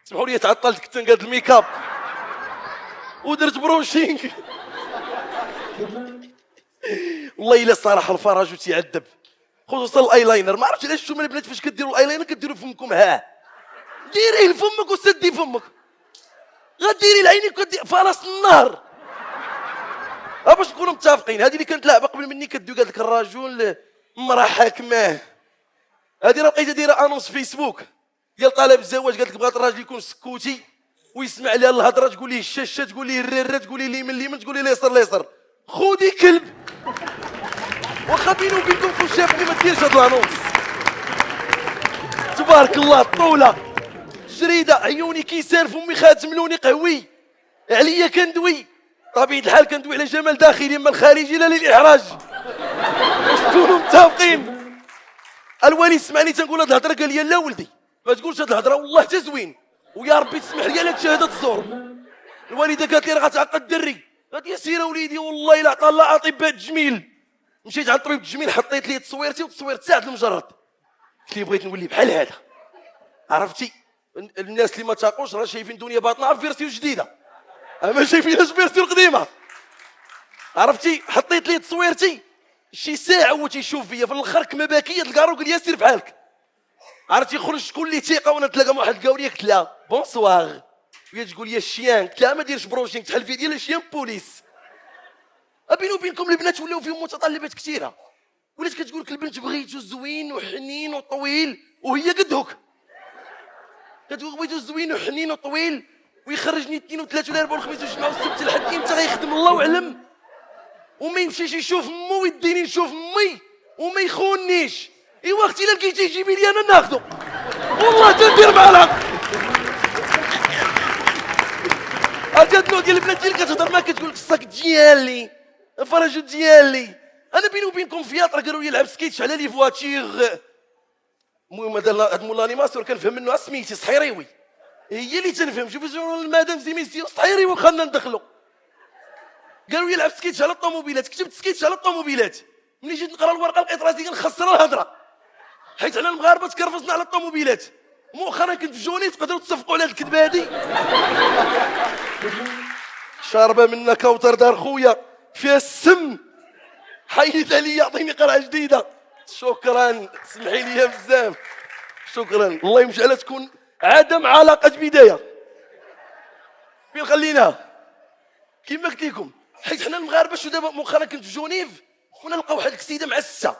اسمحوا لي تعطلت كنت نقاد الميكاب ودرت بروشينغ. والله الا صراحه الفرج تيعذب خصوصا الايلاينر. ما عرفتش علاش نتوما البنات فاش كديروا الايلاينر كديروا فمكم ديريه لفمك وسدي فمك، غديري لعينيك فراس النهر. باش نكونوا متفقين. هذه اللي كانت لاعبه قبل مني كدوي قالت لك الرجل مراه حاكماه. هذه راه لقيتها دايره انونس فيسبوك ديال طلب الزواج. قالت لك بغات الراجل يكون سكوتي ويسمع لها الهضره، تقول ليه الشاشه، تقول ليه الرره، تقول ليه اليمين، تقول ليه اليسار اليسار. خودي كلب. واخا بيني وبينكم كون شافني ما ديرش هاد الانونس. تبارك الله الطوله جريده عيوني كيسان فمي خاتم لوني قهوي عليا كندوي. طبيعة الحال كندوي على جمال داخلي اما الخارجي لا للاحراج. باش تكونوا متفقين. الوالد سمعني تنقول هاد الهضره قال لي لا ولدي ما تقولش هاد الهضره والله حتى زوين ويا ربي تسمح لي على هاد شهاده الزور. الوالده قالت لي راه غتعقد الدري. قالت لي سير وليدي والله الا عطا الله اطباء التجميل. مشيت عند طبيب التجميل حطيت ليه تصويرتي وتصويرت ساعه المجرد. قلت لي بغيت نولي بحال هذا. عرفتي الناس اللي ما تاقوش راه شايفين الدنيا باطنه في فيرسيون جديده اما شايفينهاش فيرسيون قديمه. عرفتي حطيت ليه تصويرتي شي ساعه هو تيشوف فيا في الاخر كما باكيه الكارو قال لي سير بحالك. عرفتي خرج تقول لي ثقه وانا نتلاقى مع واحد الكاوريه قلت لها بونسوار وهي تقول لي الشيان. قلت لها ما ديرش بروشينغ تحل في ديال الشيان بوليس. بيني وبينكم البنات ولاو فيهم متطلبات كثيره. ولات كتقول لك البنت بغيتو زوين وحنين وطويل وهي قد هك. كتقول بغيتو زوين وحنين وطويل ويخرجني اثنين وثلاثه والاربعه والخميس والجمعه والسبت الحد امتى غيخدم الله اعلم. وما يمشيش يشوف مو ويديني نشوف مي وما يخوننيش. ايوا اختي الا لقيتيه يجيبي لي انا ناخذو والله تندير مع العقل. عرفتي هاد النوع ديال البنات اللي كتهضر معاك كتقول لك الصاك ديالي الفرج ديالي. انا بيني وبينكم فياطره قالوا لي لعب سكيتش على لي فواتيغ. المهم هاد مول لانيماسيون كنفهم منه سميتي صحيريوي هي اللي تنفهم. شوف المدام زيميسيو صحيريوي وخلنا ندخلو. قالوا لي لعب سكيتش على الطوموبيلات. كتبت سكيتش على الطوموبيلات. ملي جيت نقرا الورقه لقيت راسي كنخسر الهضره حيت حنا المغاربه تكرفصنا على الطوموبيلات. مؤخرا كنت في جوني تقدروا تصفقوا على هاد الكذبه هادي. شاربه منا كوثر دار خويا فيها السم. حيد عليا عطيني قرعه جديده. شكرا سمحي لي بزاف شكرا. الله يمشي على تكون عدم علاقه بدايه. فين خليناها كيما قلت لكم حيت حنا المغاربه. شو دابا مؤخرا كنت في جونيف ونلقاو واحد الكسيده مع 6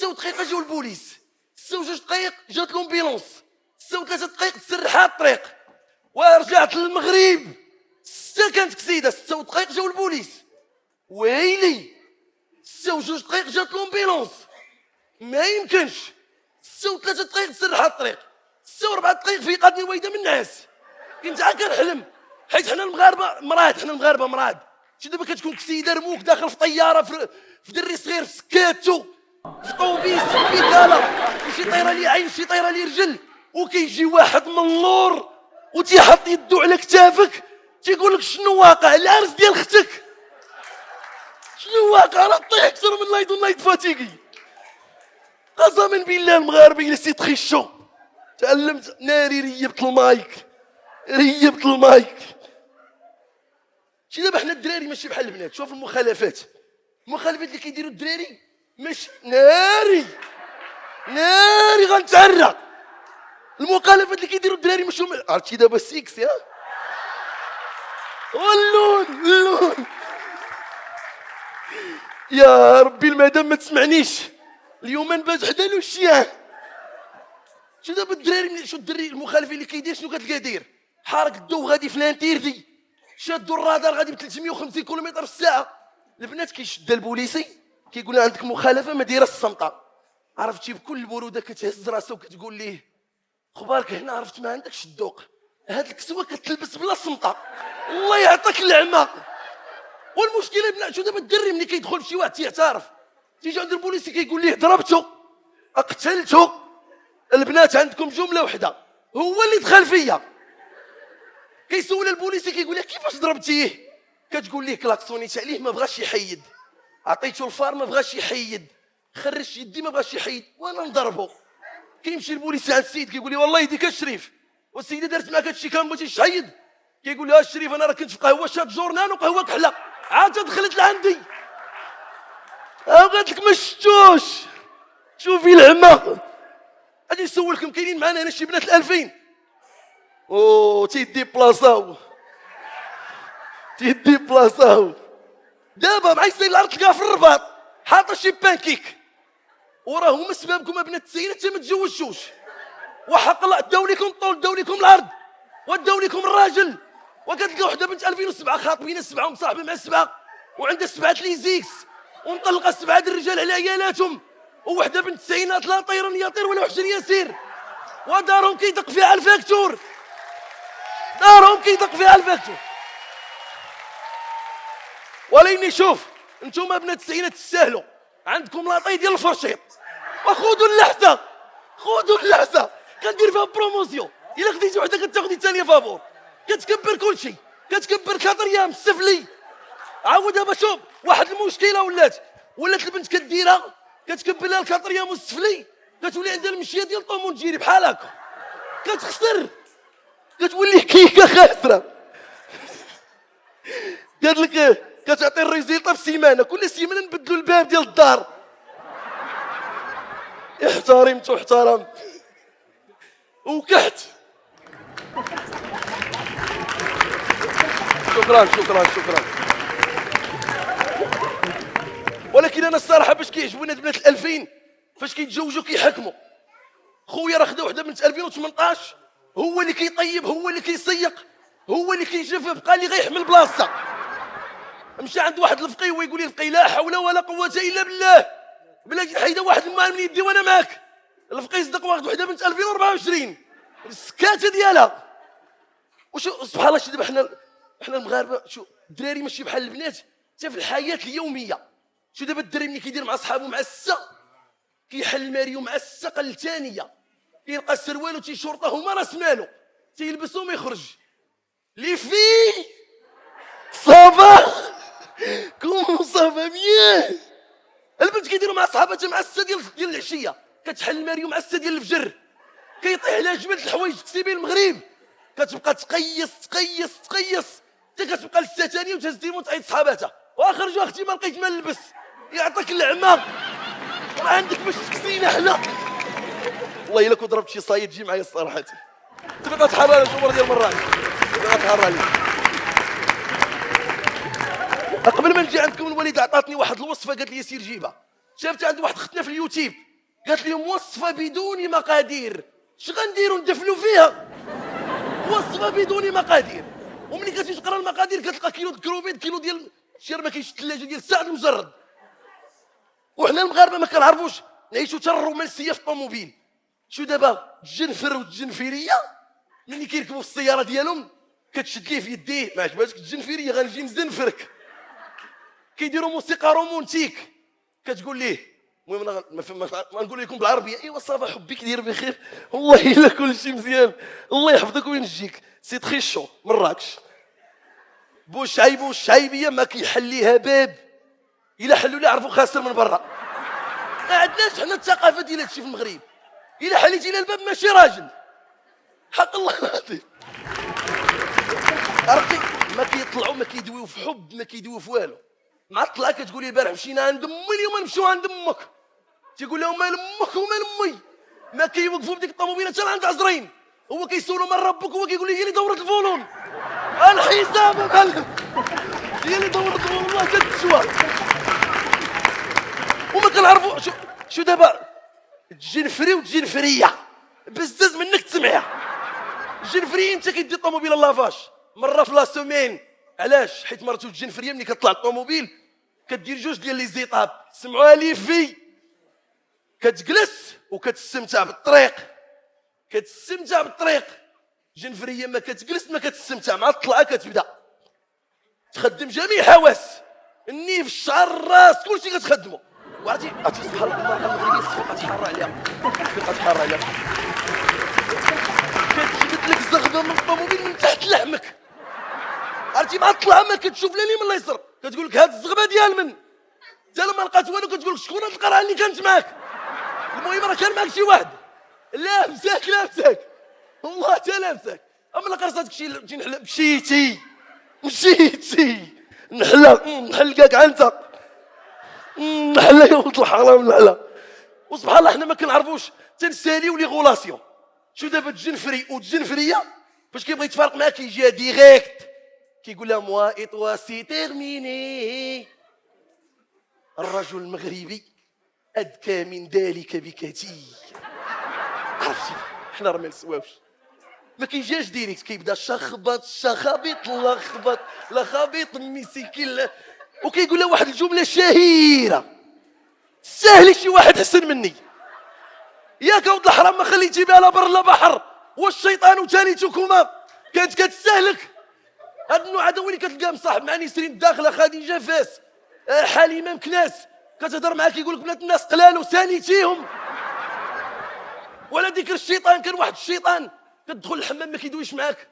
ودقيقه جاو البوليس. 6 و2 دقائق جات لومبيلونس. 6 و3 دقائق تسرحها الطريق. ورجعت للمغرب 6 كانت كسيده 6 ودقائق جاو البوليس. ويلي 6 و2 دقائق جات لومبيلونس ما يمكنش. 6 و3 دقائق تسرحها الطريق. 6 و4 دقائق فيقاتني الوالده من الناس. كنت عا كنحلم حيت حنا المغاربه مراد. حنا المغاربه مراد. شي دابا كتكون كسيده رموك داخل في طياره في دري صغير في سكاتو في طوبيس في بيكالا وشي طايره لي عين شي طايره لي رجل وكيجي واحد من اللور وتيحط يدو على كتافك تيقول لك شنو واقع العرس ديال اختك. شنو واقع راه طيح اكثر من لايد ونايد فاتيكي. قسما بالله المغاربه الا سي تخيشو. تعلمت ناري ريبت المايك. شي دابا حنا الدراري ماشي بحال البنات. شوف المخالفات اللي كيديروا الدراري مش ناري غنتعرى. المخالفات اللي كيديروا الدراري مش هم. عرفتي دابا السيكس يا اللون يا ربي المدام ما تسمعنيش اليوم نبات حدا له الشيان. شو دابا الدراري شو الدري المخالفين اللي كيدير شنو كتلقى داير حارق الضو غادي في لانتيردي شادوا الرادار غادي ب 350 كم في الساعه. البنات كيشد البوليسي كيقول لها عندك مخالفه ما دايره الصمطه. عرفتي بكل بروده كتهز راسها وكتقول ليه خبارك هنا عرفت ما عندكش الذوق. هاد الكسوه كتلبس بلا صمطه الله يعطيك العمى. والمشكله بنا شو دابا الدري ملي كيدخل شي واحد تيعترف تيجي عند البوليسي كيقول ليه ضربته قتلته. البنات عندكم جمله وحده هو اللي دخل فيا. كيسول البوليسي كيقول لها كيفاش ضربتيه. كتقول ليه كلاكسونيت عليه ما بغاش يحيد. عطيته الفار ما بغاش يحيد. خرجت يدي ما بغاش يحيد وانا نضربه. كيمشي البوليسي عند السيد كيقول لي والله يديك الشريف والسيده دارت معاك هادشي كان بغيتي تشعيد، كيقول لها الشريف انا راه كنت في قهوه شاد جورنان وقهوه كحله، عاد دخلت لعندي قالت لك ما شفتوش شوفي العمى. غادي نسولكم كاينين معنا هنا شي بنات ال2000 تيدي بلاصاو دابا مع يسير الارض تلقاها في الرباط حاطه شي بانكيك، وراه هما سبابكم ابناء التسعينات حتى ما تزوجتوش، وحق الله داو لكم الطول داو لكم الارض وداو لكم الراجل، وكتلقى وحده بنت 2007 خاطبين 7 ومصاحبه مع 7 وعندها 7 ليزيكس ومطلقه 7 الرجال على عيالاتهم، ووحده بنت التسعينات لا طير يطير ولا وحش يسير، ودارهم كيدق فيها الفاكتور، وليني شوف انتم ابناء التسعينات تستاهلوا، عندكم لاطاي ديال الفرشيط وخذوا اللحظه كندير فيها بروموسيون، الا خديتي وحده كتاخدي الثانيه فابور، كتكبر كلشي، كتكبر 4 ايام السفلي. عاود دابا شوف واحد المشكله ولات البنت كديرها كتكبر لها 4 ايام والسفلي، كتولي عندها المشيه ديال طومون جيري بحال هكا، كتخسر، كتولي كيكه خاسره. قالت لك كتعطي الريزيلطا في سيمانه، كل سيمانه نبدلوا الباب ديال الدار. احترمت وكحت. شكرا. ولكن انا الصراحه باش كيعجبوني بنات ال2000 فاش كيتزوجوا كيحكموا. خويا راه خدا وحده بنت 2018 هو اللي كيطيب، هو اللي كيسيق، هو اللي كيشوف بقى اللي غيحمل بلاصه. مشى عند واحد الفقيه ويقول لي الفقيه لا حول ولا قوه الا بالله، بلا حيده واحد المال من يدي وانا معاك. الفقيه صدق واخد وحده بنت 2024 السكاته ديالها. وشو سبحان الله، شي دابا حنا المغاربه، شو الدراري ماشي بحال البنات حتى في الحياه اليوميه. شو دابا الدري ملي كيدير مع صحابو مع السا كيحل ماريو مع الساقه الثانيه، كيلقى السروال وتي شرطه هما راس مالو تيلبسهم يخرج لي في صافا كومون صافا بيان. البنت كيديروا مع صحاباتها مع السا ديال العشيه، كتحل ماريو مع السا ديال الفجر، كيطيح عليها جبل الحوايج تكسبي المغرب، كتبقى تقيس حتى كتبقى للسا ثانيه وتهز تيمون تعيط صحاباتها واخرجوا اختي ما لقيت ما نلبس، يعطيك العمى راه عندك باش تكسينا حنا. والله الا كنت ضربت شي صايد تجي معايا الصراحه تبقى تحرى على الجمهور ديال المراكش، تبقى تحرى عليك. قبل ما نجي عندكم الوالده عطاتني واحد الوصفه، قالت لي سير جيبها. شافت عند واحد اختنا في اليوتيوب قالت لي وصفه بدون مقادير، اش غنديروا ندفلوا فيها؟ وصفه بدون مقادير. وملي كتجي تقرا المقادير كتلقى كيلو كروفيت، كيلو ديال شي ما كاينش الثلاجه ديال الساعد المجرد. وحنا المغاربه ما كنعرفوش نعيشوا حتى الرومانسيه في الطوموبيل. شو دابا الجنفر والجنفيريه ملي كيركبوا في السياره ديالهم كتشد ليه في يديه، ما عجباتك الجنفيريه غنجي نزنفرك. كيديروا موسيقى رومونتيك، كتقول ليه المهم ما نقول لكم بالعربيه ايوا صافا حبيك دير بخير، والله الا كل شيء مزيان، الله يحفظك وينجيك، سي تخي شو مراكش. بوشعيب والشعيبيه ما كيحليها باب، الا حلوا لي عرفوا خاسر من برا. ما عندناش حنا الثقافه ديال هادشي في المغرب، الا حليتي لي الباب ماشي راجل، حق الله العظيم. عرفتي ما كيطلعوا ما كيدويو في حب ما كيدويو في والو. مع الطلعه كتقولي البارح مشينا عند امي اليوم نمشيو عند امك، تيقول لهم مال امك ومال امي، ما كيوقفوا بديك الطوموبيله حتى عند عزرين، هو كيسولو من ربك، هو كيقول لي هي اللي دورت الفولون الحساب معلم، هي اللي دورت الفولون والله كتشوى. وما كنعرفوا شو دابا الجنفري والجنفريه بزاز منك تسمعها. الجنفري انت كيدي الطوموبيله لافاش مره في لا سومين، علاش؟ حيت مرتو الجنفريه ملي كطلع الطوموبيل كدير جوج ديال لي زيطاب سمعوها لي في، كتجلس وكتستمتع بالطريق، جنفريه ما كتجلس ما كتستمتع، مع الطلعه كتبدا تخدم جميع حواس، النيف الشعر الراس كلشي كتخدمو. وعرفتي سبحان الله المغربيه الصفقه تحرى عليها، كتجبد لك زغبه من الطوموبيل من تحت لحمك. عرفتي مع الطلعه ما كتشوف لا اليمين لا اليسر، كتقول لك هاد الزغبه ديال من حتى لما لقات والو كتقول لك شكون هاد القرعه اللي كانت معاك؟ المهم راه كان معاك شي واحد لا مساك والله تلامسك. اما لا قرصتك شي تجي نحل مشيتي نحل كاع انت نحل يا ولد الحرام نحل. وسبحان الله حنا ما كنعرفوش تنساليو لي غولاسيون. شو دابا الجنفري والجنفريه فاش كيبغي يتفارق معاك كيجي ديريكت كيقول لها موا اي توا سي تيرميني. الرجل المغربي اذكى من ذلك بكثير. عرفتي حنا راه ما نسواوش، ما كيجيش ديريكت، كيبدا شخبط شخبط لخبط لخبط مسكين وكيقول له واحد الجمله شهيره سهل شي واحد احسن مني. ياك ولد الحرام ما خليتي بها لا بر لا بحر والشيطان وثالثكما كانت كتسهلك. هاد النوع هذا وين كتلقاه مصاحب مع نسرين الداخله خديجه فاس حليمه مكناس كتهضر معاك يقول لك بنات الناس قلال وثانيتيهم. ولا ذكر الشيطان، كان واحد الشيطان كتدخل الحمام ما كيدويش معاك،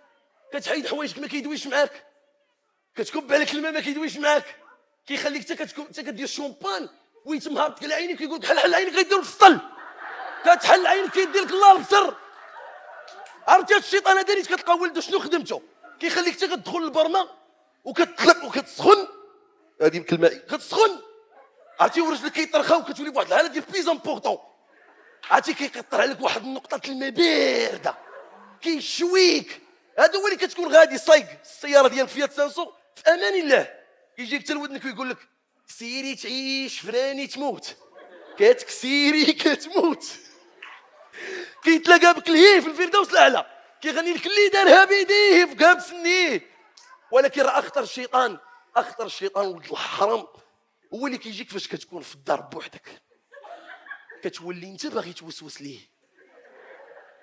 كتحيد حوايجك ما كيدويش معاك، كتكب عليك الماء ما كيدويش معاك، كيخليك حتى كدير الشومبان ويتم هابط على عينيك ويقول لك حل عينيك غيدير لك السطل، كتحل عينك كيدير لك الله البصر. عرفتي هاد الشيطان هذا اللي كتلقى ولده شنو خدمته؟ كيخليك حتى كتدخل للبرمه وكتطلق وكتسخن، هذه بكلمه كتسخن عرفتي ورجلك كيطرخاو وكتولي بواحد الحاله ديال بليز امبورطون. عرفتي كيقطر عليك واحد النقطه الماء بارده كيشويك. هذا هو اللي كتكون غادي صايق السياره ديالك فيها تسانسو في امان الله، يجيك حتى لودنك ويقول لك كسيري تعيش فراني تموت، كتكسيري كتموت. كيتلاقى بك الهي في الفردوس الاعلى كيغني لك اللي دارها بيديه في قاب سنيه. ولكن راه اخطر الشيطان ولد الحرام هو اللي كيجيك فاش كتكون في الدار بوحدك، كتولي انت باغي توسوس ليه.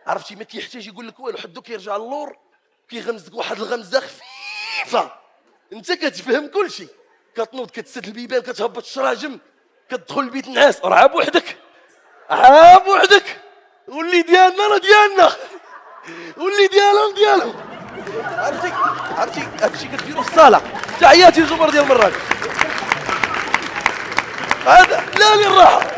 عرفتي ما كيحتاج يقول لك والو، حدو كيرجع للور كيغمزك واحد الغمزه خفيفه انت كتفهم كل شيء. كتنوض كتسد البيبان كتهبط الشراجم كتدخل البيت النعاس راه بوحدك واللي ديالنا راه ديالنا واللي ديالهم. عرفتي هادشي كديرو في الصاله. تحياتي لزمر ديال مراكش هذا لا للراحه.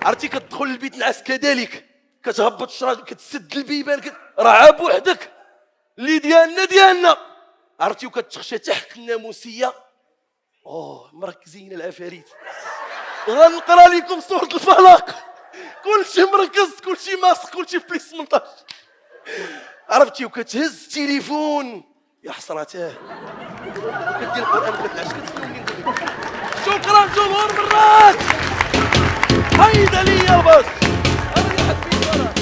عرفتي كتدخل البيت النعاس كذلك كتهبط الشراجم كتسد البيبان راه بوحدك اللي ديالنا. عرفتي وكتخشى تحت الناموسيه. مركزين العفاريت. غنقرا لكم سوره الفلق كلشي مركز كلشي ماسك كلشي في بليس 18. عرفتي وكتهز التليفون يا حسرته كدير القران كتعش كتسولني نقول لك شكرا جمهور مرات حيد ليا بس انا اللي حبيت